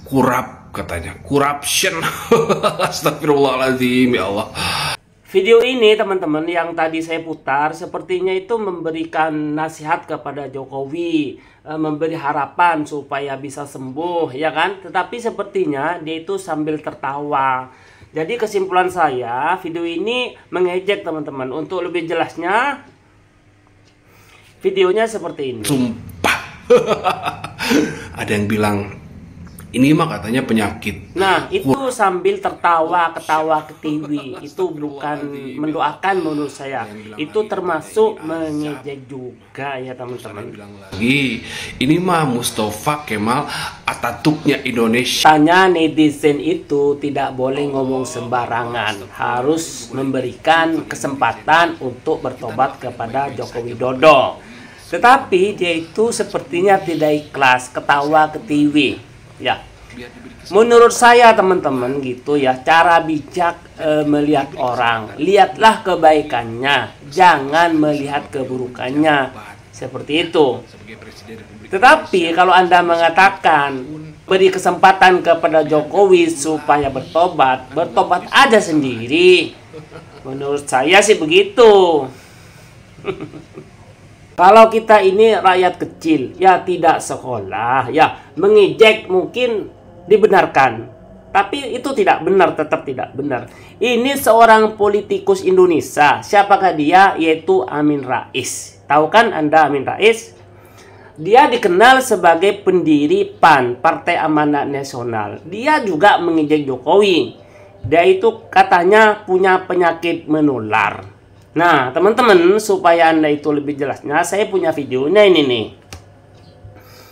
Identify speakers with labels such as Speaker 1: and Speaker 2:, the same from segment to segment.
Speaker 1: kurap katanya, corruption. Astagfirullahaladzim, ya Allah.
Speaker 2: Video ini teman-teman yang tadi saya putar sepertinya itu memberikan nasihat kepada Jokowi, memberi harapan supaya bisa sembuh, ya kan? Tetapi sepertinya dia itu sambil tertawa. Jadi kesimpulan saya, video ini mengejek teman-teman. Untuk lebih jelasnya, videonya seperti ini.
Speaker 1: Sumpah. Ada yang bilang ini mah katanya penyakit.
Speaker 2: Nah, itu sambil tertawa, ketawa ketiwi. Itu bukan mendoakan menurut saya. Itu termasuk mengejek juga ya teman-teman.
Speaker 1: Lagi, ini mah Mustafa Kemal Atatürknya Indonesia.
Speaker 2: Tanya netizen itu tidak boleh ngomong sembarangan. Harus memberikan kesempatan untuk bertobat kepada Joko Widodo. Tetapi dia itu sepertinya tidak ikhlas, ketawa ketiwi. Ya, menurut saya teman-teman gitu ya, cara bijak melihat orang, lihatlah kebaikannya, jangan melihat keburukannya, seperti itu. Tetapi kalau Anda mengatakan beri kesempatan kepada Jokowi supaya bertobat, bertobat aja sendiri. Menurut saya sih begitu. Kalau kita ini rakyat kecil, ya tidak sekolah, ya mengejek mungkin dibenarkan. Tapi itu tidak benar, tetap tidak benar. Ini seorang politikus Indonesia. Siapakah dia? Yaitu Amin Rais. Tahu kan Anda Amin Rais? Dia dikenal sebagai pendiri PAN, Partai Amanat Nasional. Dia juga mengejek Jokowi. Dia itu katanya punya penyakit menular. Nah, teman-teman, supaya Anda itu lebih jelasnya, saya punya videonya ini nih.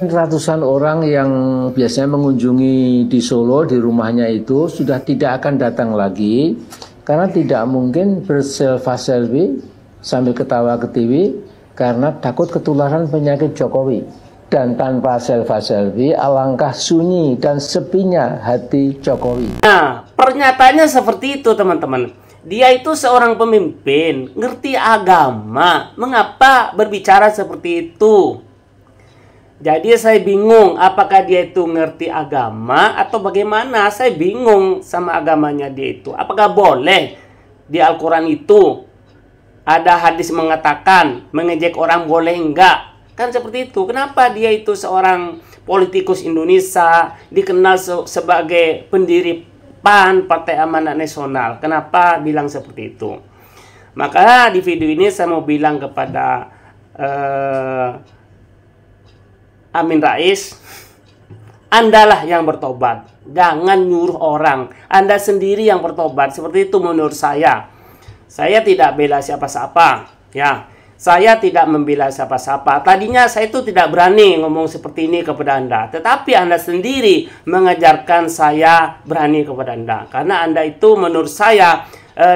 Speaker 3: Ratusan orang yang biasanya mengunjungi di Solo, di rumahnya itu, sudah tidak akan datang lagi, karena tidak mungkin berselfie sambil ketawa ketiwi, karena takut ketularan penyakit Jokowi. Dan tanpa selfie, alangkah sunyi dan sepinya hati Jokowi.
Speaker 2: Nah, pernyataannya seperti itu, teman-teman. Dia itu seorang pemimpin, ngerti agama. Mengapa berbicara seperti itu? Jadi saya bingung, apakah dia itu ngerti agama atau bagaimana? Saya bingung sama agamanya dia itu. Apakah boleh di Al-Quran itu ada hadis mengatakan mengejek orang boleh enggak? Kan seperti itu. Kenapa dia itu seorang politikus Indonesia, dikenal sebagai pendiri PAN, Partai Amanat Nasional. Kenapa bilang seperti itu? Maka di video ini saya mau bilang kepada Amin Rais, Andalah yang bertobat. Jangan nyuruh orang. Anda sendiri yang bertobat. Seperti itu menurut saya. Saya tidak bela siapa-siapa. Ya, saya tidak membela siapa-siapa. Tadinya saya itu tidak berani ngomong seperti ini kepada Anda. Tetapi Anda sendiri mengajarkan saya berani kepada Anda. Karena Anda itu menurut saya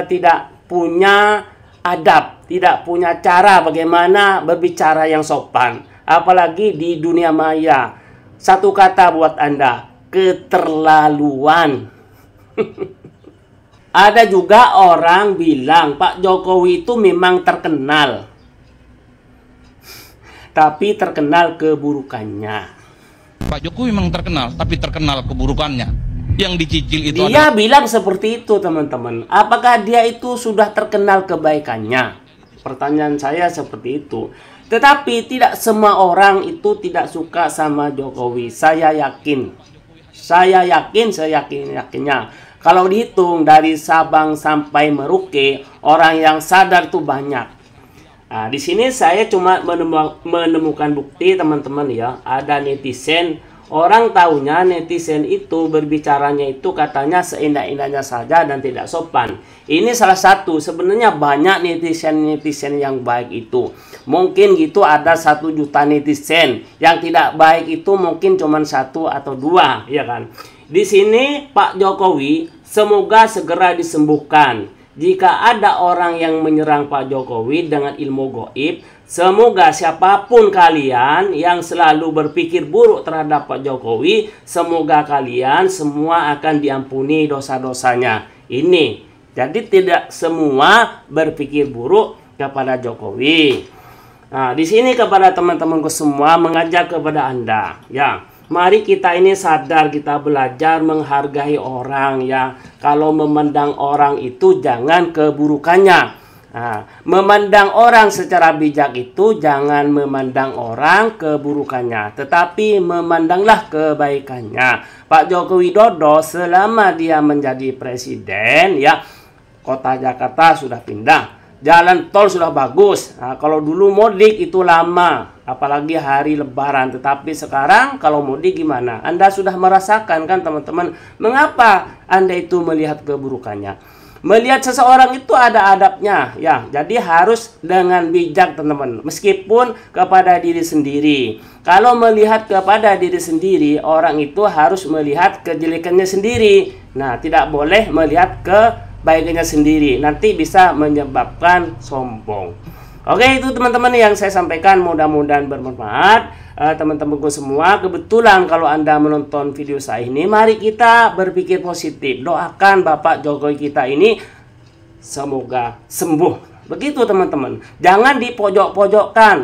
Speaker 2: tidak punya adab. Tidak punya cara bagaimana berbicara yang sopan. Apalagi di dunia maya. Satu kata buat Anda, keterlaluan. Ada juga orang bilang Pak Jokowi itu memang terkenal, tapi terkenal keburukannya.
Speaker 4: Pak Jokowi memang terkenal, tapi terkenal keburukannya. Yang dicicil itu
Speaker 2: dia bilang seperti itu, teman-teman. Apakah dia itu sudah terkenal kebaikannya? Pertanyaan saya seperti itu. Tetapi tidak semua orang itu tidak suka sama Jokowi. Saya yakin. Saya yakinnya. Kalau dihitung dari Sabang sampai Merauke, orang yang sadar tuh banyak. Nah, di sini saya cuma menemukan bukti, teman-teman ya. Ada netizen, orang taunya netizen itu berbicaranya itu katanya seindah-indahnya saja dan tidak sopan. Ini salah satu. Sebenarnya banyak netizen yang baik itu. Mungkin gitu ada 1 juta netizen. Yang tidak baik itu mungkin cuma 1 atau 2, ya kan? Di sini Pak Jokowi semoga segera disembuhkan. Jika ada orang yang menyerang Pak Jokowi dengan ilmu goib, semoga siapapun kalian yang selalu berpikir buruk terhadap Pak Jokowi, semoga kalian semua akan diampuni dosa-dosanya. Ini, jadi tidak semua berpikir buruk kepada Jokowi. Nah, di sini kepada teman-temanku semua mengajak kepada Anda, ya, Mari kita ini sadar, kita belajar menghargai orang ya. Kalau memandang orang itu jangan keburukannya. Nah, memandang orang secara bijak itu jangan memandang orang keburukannya, tetapi memandanglah kebaikannya. Pak Joko Widodo selama dia menjadi presiden ya, kota Jakarta sudah pindah. Jalan tol sudah bagus. Nah, kalau dulu mudik itu lama, apalagi hari Lebaran. Tetapi sekarang kalau mudik gimana? Anda sudah merasakan kan teman-teman? Mengapa Anda itu melihat keburukannya? Melihat seseorang itu ada adabnya ya. Jadi harus dengan bijak teman-teman. Meskipun kepada diri sendiri. Kalau melihat kepada diri sendiri, orang itu harus melihat kejelekannya sendiri. Nah, tidak boleh melihat kebaikannya sendiri, nanti bisa menyebabkan sombong. Oke, itu teman-teman yang saya sampaikan, mudah-mudahan bermanfaat. Teman-temanku semua, kebetulan kalau Anda menonton video saya ini, mari kita berpikir positif. Doakan Bapak Jokowi kita ini semoga sembuh. Begitu teman-teman. Jangan dipojok-pojokkan.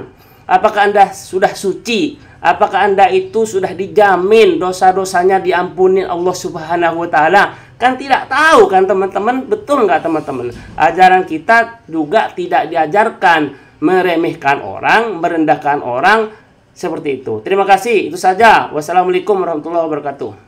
Speaker 2: Apakah Anda sudah suci? Apakah Anda itu sudah dijamin dosa-dosanya diampuni Allah Subhanahu wa Ta'ala? Kan tidak tahu kan teman-teman, betul nggak teman-teman? Ajaran kita juga tidak diajarkan meremehkan orang, merendahkan orang seperti itu. Terima kasih, itu saja. Wassalamualaikum warahmatullahi wabarakatuh.